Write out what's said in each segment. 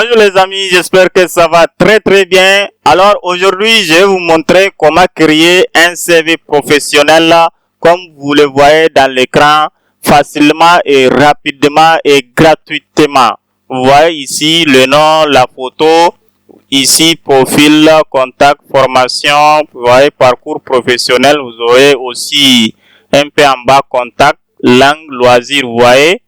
Bonjour les amis, j'espère que ça va très bien. Alors aujourd'hui, je vais vous montrer comment créer un CV professionnel comme vous le voyez dans l'écran, facilement et rapidement et gratuitement. Vous voyez ici le nom, la photo, ici profil, contact, formation, vous voyez parcours professionnel, vous aurez aussi un peu en bas contact, langue, loisir, vous voyez,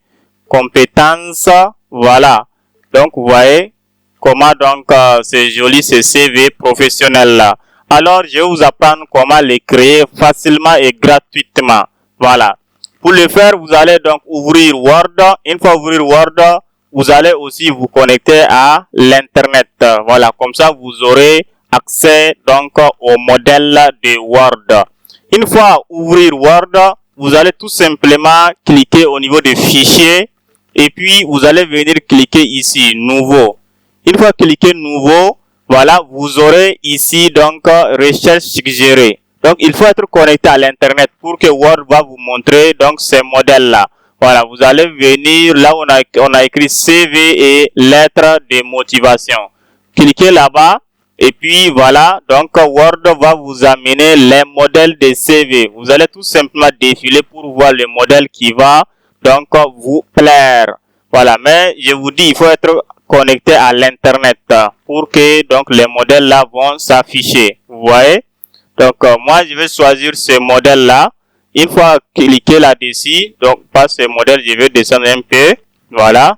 compétences, voilà. Donc, vous voyez comment donc c'est joli ce CV professionnel là. Alors, je vais vous apprendre comment les créer facilement et gratuitement. Voilà. Pour le faire, vous allez donc ouvrir Word. Une fois ouvrir Word, vous allez aussi vous connecter à l'Internet. Voilà. Comme ça, vous aurez accès donc au modèle de Word. Une fois ouvrir Word, vous allez tout simplement cliquer au niveau des fichiers. Et puis, vous allez venir cliquer ici, nouveau. Une fois cliqué nouveau, voilà, vous aurez ici donc recherche suggérée. Donc, il faut être connecté à l'internet pour que Word va vous montrer donc ces modèles-là. Voilà, vous allez venir là où on a écrit CV et lettres de motivation. Cliquez là-bas et puis voilà, donc Word va vous amener les modèles de CV. Vous allez tout simplement défiler pour voir le modèle qui va donc vous plaire. Voilà, mais je vous dis, il faut être connecté à l'internet pour que donc les modèles là vont s'afficher. Vous voyez? Donc moi je vais choisir ce modèle là. Une fois cliqué là-dessus, donc pas ce modèle, je vais descendre un peu. Voilà.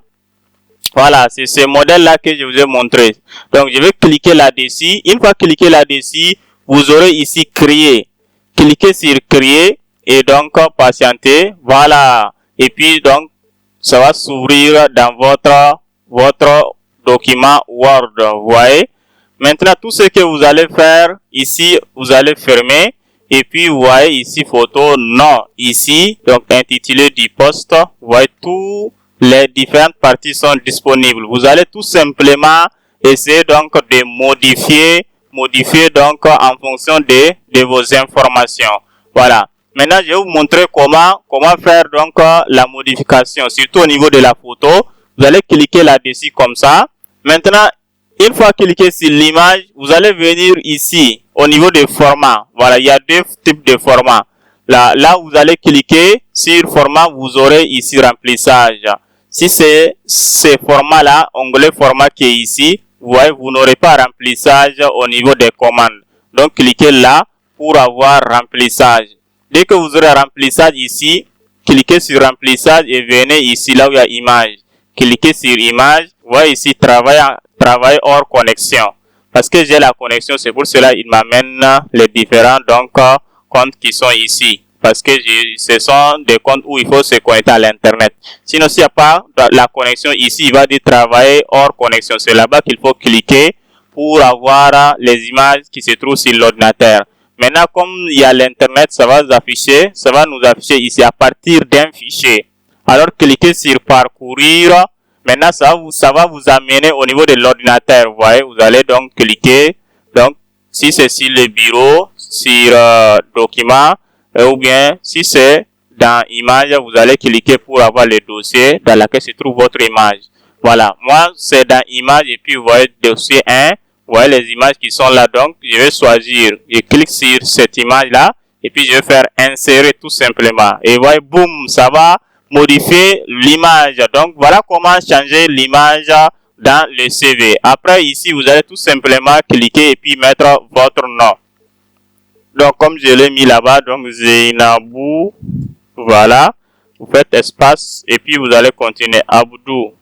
Voilà, c'est ce modèle là que je vous ai montré. Donc je vais cliquer là-dessus. Une fois cliqué là-dessus, vous aurez ici créer. Cliquez sur créer et donc patienter. Voilà. Et puis donc ça va s'ouvrir dans votre document Word. Vous voyez? Maintenant, tout ce que vous allez faire ici, vous allez fermer. Et puis, vous voyez ici, photo, nom. Ici, donc, intitulé du poste. Vous voyez, tous les différentes parties sont disponibles. Vous allez tout simplement essayer donc de modifier donc en fonction de vos informations. Voilà. Maintenant, je vais vous montrer comment faire donc la modification, surtout au niveau de la photo. Vous allez cliquer là-dessus comme ça. Maintenant, une fois cliqué sur l'image, vous allez venir ici au niveau des formats. Voilà, il y a deux types de formats. Là, vous allez cliquer sur format, vous aurez ici remplissage. Si c'est ce format-là, onglet format qui est ici, vous voyez, vous n'aurez pas remplissage au niveau des commandes. Donc, cliquez là pour avoir remplissage. Dès que vous aurez remplissage ici, cliquez sur remplissage et venez ici là où il y a image. Cliquez sur image. Vous voyez ici travail hors connexion. Parce que j'ai la connexion, c'est pour cela qu'il m'amène les différents donc comptes qui sont ici. Parce que ce sont des comptes où il faut se connecter à l'internet. Sinon, s'il n'y a pas la connexion ici, il va dire travailler hors connexion. C'est là-bas qu'il faut cliquer pour avoir les images qui se trouvent sur l'ordinateur. Maintenant, comme il y a l'internet, ça va nous afficher ici à partir d'un fichier. Alors, cliquez sur parcourir. Maintenant, ça va vous amener au niveau de l'ordinateur. Vous voyez, vous allez donc cliquer. Donc, si c'est sur le bureau, sur document, ou bien si c'est dans image, vous allez cliquer pour avoir le dossier dans lequel se trouve votre image. Voilà, moi, c'est dans image et puis vous voyez dossier 1. Vous voyez les images qui sont là, donc je vais choisir, je clique sur cette image là et puis je vais faire insérer tout simplement et vous voyez, boum, ça va modifier l'image. Donc voilà comment changer l'image dans le CV. Après ici, vous allez tout simplement cliquer et puis mettre votre nom. Donc comme je l'ai mis là-bas, donc Zainabou, voilà, vous faites espace et puis vous allez continuer Abdou.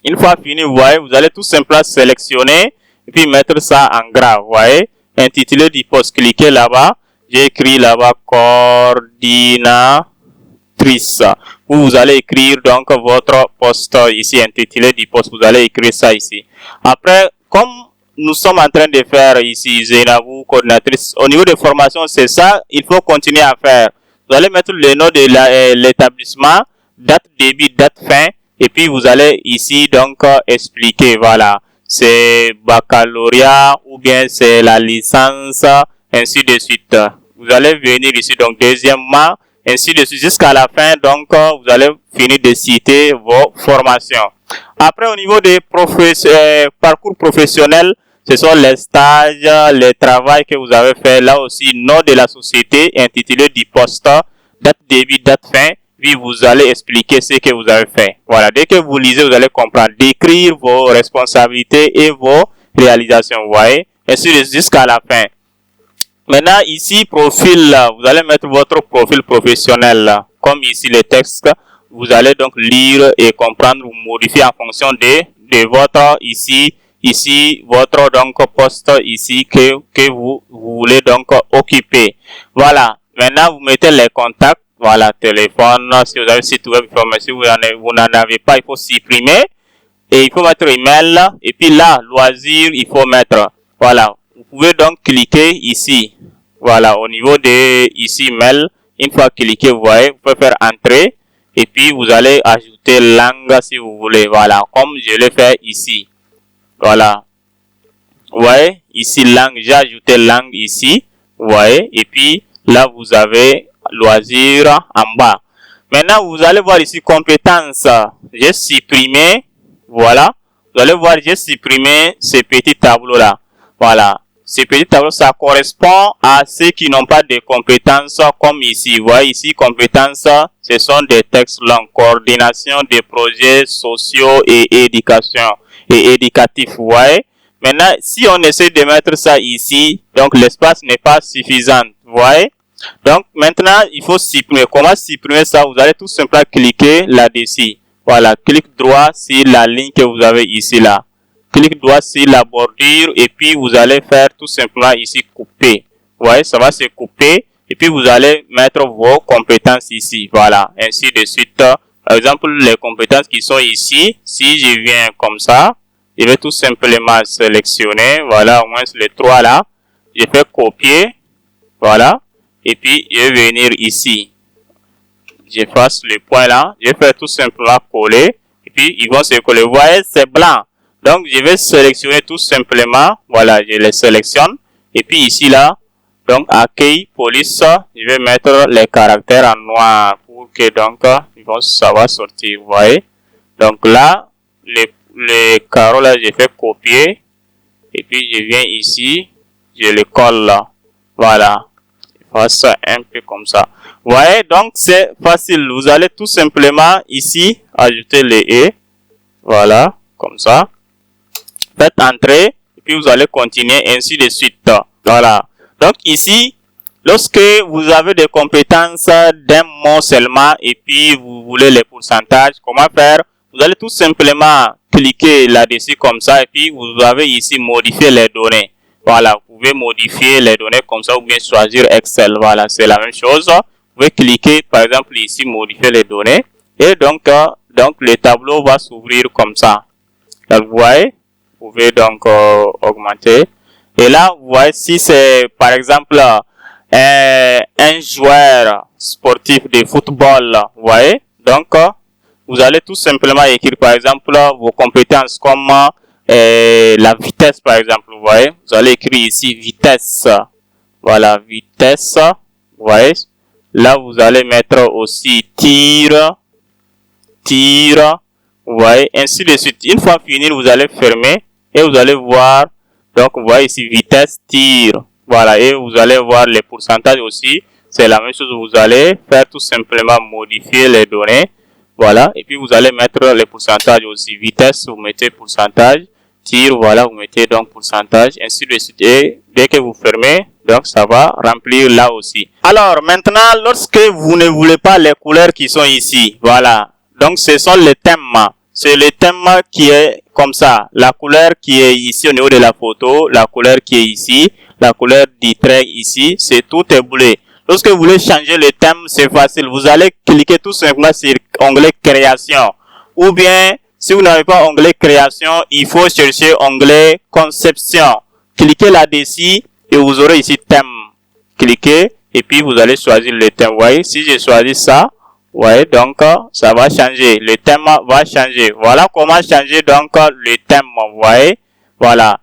Une fois fini, vous voyez, vous allez tout simplement sélectionner et puis mettre ça en gras, vous voyez, intitulé du poste, cliquez là-bas, j'ai écrit là-bas coordinatrice. Vous allez écrire donc votre poste ici, intitulé du poste, vous allez écrire ça ici. Après, comme nous sommes en train de faire ici, Zainabou, coordinatrice, au niveau de formation, c'est ça, il faut continuer à faire. Vous allez mettre le nom de l'établissement, date début, date fin, et puis vous allez ici donc expliquer, voilà. C'est baccalauréat ou bien c'est la licence, ainsi de suite. Vous allez venir ici, donc deuxièmement, ainsi de suite jusqu'à la fin. Donc, vous allez finir de citer vos formations. Après, au niveau des parcours professionnels, ce sont les stages, les travaux que vous avez fait. Là aussi, nom de la société, intitulé du poste, date début, date fin. Puis vous allez expliquer ce que vous avez fait. Voilà, dès que vous lisez, vous allez comprendre. Décrire vos responsabilités et vos réalisations. Vous voyez, ainsi de suite jusqu'à la fin. Maintenant, ici, profil, vous allez mettre votre profil professionnel. Comme ici, le texte, vous allez donc lire et comprendre ou modifier en fonction de votre, ici, votre donc poste ici que vous voulez donc occuper. Voilà. Maintenant, vous mettez les contacts. Voilà, téléphone, si vous avez site web, si vous n'en avez pas, il faut supprimer. Et il faut mettre email. Et puis là, loisir, il faut mettre. Voilà. Vous pouvez donc cliquer ici. Voilà, au niveau de ici, mail. Une fois cliqué, vous voyez, vous pouvez faire entrer. Et puis, vous allez ajouter langue si vous voulez. Voilà, comme je l'ai fait ici. Voilà. Vous voyez, ici, langue. J'ai ajouté langue ici. Vous voyez. Et puis, là, vous avez loisir en bas. Maintenant, vous allez voir ici, compétences. J'ai supprimé. Voilà. Vous allez voir, j'ai supprimé ces petits tableaux-là. Voilà. Ces petits tableaux, ça correspond à ceux qui n'ont pas de compétences comme ici. Vous voyez ici, compétences, ce sont des textes longs. Coordination des projets sociaux et éducation et éducatifs. Vous voyez. Maintenant, si on essaie de mettre ça ici, donc l'espace n'est pas suffisant. Vous voyez. Donc, maintenant, il faut supprimer. Comment supprimer ça? Vous allez tout simplement cliquer là-dessus. Voilà. Clic droit sur la ligne que vous avez ici, là. Clic droit sur la bordure et puis vous allez faire tout simplement ici couper. Vous voyez, ça va se couper et puis vous allez mettre vos compétences ici. Voilà, ainsi de suite. Par exemple, les compétences qui sont ici, si je viens comme ça, je vais tout simplement sélectionner. Voilà, au moins les trois là. Je fais copier. Voilà. Et puis, je vais venir ici. J'efface le point là. Je vais faire tout simplement coller. Et puis, ils vont se coller. Vous voyez, c'est blanc. Donc, je vais sélectionner tout simplement. Voilà, je les sélectionne. Et puis ici, là, donc, accueil, police, je vais mettre les caractères en noir pour que, donc, ça va sortir, vous voyez. Donc là, les carreaux, là, je fais copier. Et puis, je viens ici, je le colle là. Voilà. Je fais ça un peu comme ça. Vous voyez, donc, c'est facile. Vous allez tout simplement ici, ajouter les et. Voilà, comme ça. Faites entrer et puis vous allez continuer ainsi de suite. Voilà. Donc ici, lorsque vous avez des compétences d'un mot seulement et puis vous voulez les pourcentages, comment faire? Vous allez tout simplement cliquer là-dessus comme ça et puis vous avez ici modifier les données. Voilà, vous pouvez modifier les données comme ça ou bien choisir Excel. Voilà, c'est la même chose. Vous pouvez cliquer par exemple ici modifier les données et donc le tableau va s'ouvrir comme ça. Donc, vous voyez? Vous pouvez donc augmenter. Et là, vous voyez, si c'est par exemple un joueur sportif de football, vous voyez, donc vous allez tout simplement écrire par exemple vos compétences comme la vitesse par exemple, vous voyez, vous allez écrire ici vitesse. Voilà, vitesse, vous voyez. Là, vous allez mettre aussi tir, vous voyez, ainsi de suite. Une fois fini, vous allez fermer et vous allez voir, donc vous voyez ici vitesse, tir. Voilà, et vous allez voir les pourcentages aussi. C'est la même chose, vous allez faire tout simplement modifier les données. Voilà, et puis vous allez mettre les pourcentages aussi. Vitesse, vous mettez pourcentage. Tir, voilà, vous mettez donc pourcentage, ainsi de suite. Et dès que vous fermez, donc ça va remplir là aussi. Alors maintenant, lorsque vous ne voulez pas les couleurs qui sont ici, voilà. Donc ce sont les thèmes. C'est le thème qui est comme ça. La couleur qui est ici au niveau de la photo, la couleur qui est ici, la couleur du trait ici, c'est tout est bleu. Lorsque vous voulez changer le thème, c'est facile. Vous allez cliquer tout simplement sur onglet création. Ou bien, si vous n'avez pas onglet création, il faut chercher onglet conception. Cliquez là-dessus et vous aurez ici thème. Cliquez et puis vous allez choisir le thème. Vous voyez, si je choisis ça, vous voyez, donc ça va changer. Le thème va changer. Voilà comment changer donc le thème. Vous voyez, voilà.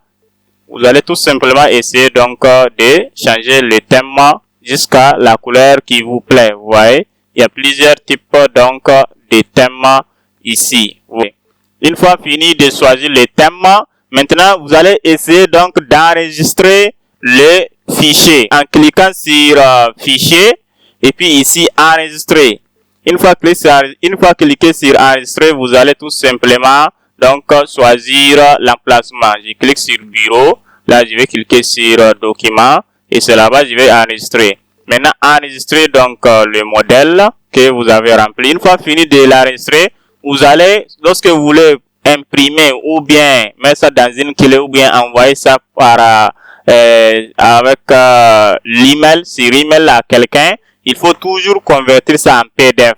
Vous allez tout simplement essayer donc de changer le thème jusqu'à la couleur qui vous plaît. Vous voyez, il y a plusieurs types donc de thèmes ici. Oui. Une fois fini de choisir les thèmes, maintenant vous allez essayer donc d'enregistrer le fichier en cliquant sur fichier et puis ici enregistrer. Une fois cliqué sur enregistrer, vous allez tout simplement donc choisir l'emplacement. Je clique sur bureau, là je vais cliquer sur document et c'est là-bas je vais enregistrer. Maintenant enregistrer donc le modèle que vous avez rempli. Une fois fini de l'enregistrer, vous allez, lorsque vous voulez imprimer ou bien mettre ça dans une clé ou bien envoyer ça par avec l'email, sur email à quelqu'un, il faut toujours convertir ça en PDF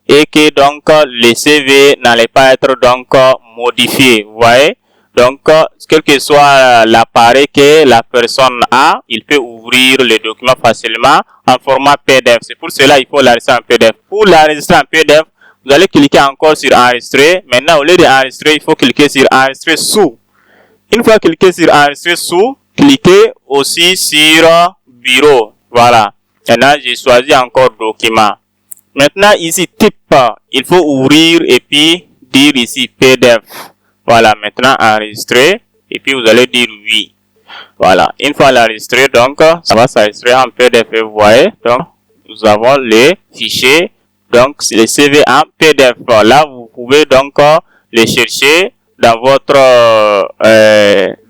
et que donc le CV n'allait pas être donc modifié. Vous voyez, donc quel que soit l'appareil que la personne a, il peut ouvrir le document facilement en format PDF. C'est pour cela qu'il faut l'enregistrer en PDF. Pour l'enregistrer en PDF, vous allez cliquer encore sur enregistrer. Maintenant, au lieu d'enregistrer, il faut cliquer sur enregistrer sous. Une fois cliqué sur enregistrer sous, cliquez aussi sur bureau. Voilà. Maintenant, j'ai choisi encore document. Maintenant, ici, type, il faut ouvrir et puis dire ici PDF. Voilà. Maintenant, enregistrer et puis vous allez dire oui. Voilà. Une fois l'enregistré, donc, ça va s'enregistrer en PDF. Vous voyez. Donc, nous avons les fichiers. Donc, les CV en PDF. Là, vous pouvez donc les chercher dans votre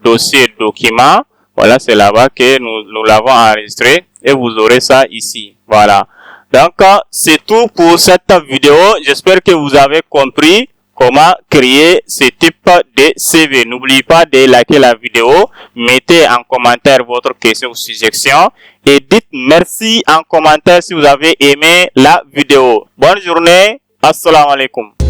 dossier document. Voilà, c'est là-bas que nous l'avons enregistré et vous aurez ça ici. Voilà. Donc, c'est tout pour cette vidéo. J'espère que vous avez compris comment créer ce type de CV. N'oubliez pas de liker la vidéo, mettez en commentaire votre question ou suggestion et dites merci en commentaire si vous avez aimé la vidéo. Bonne journée, assalamu alaikum.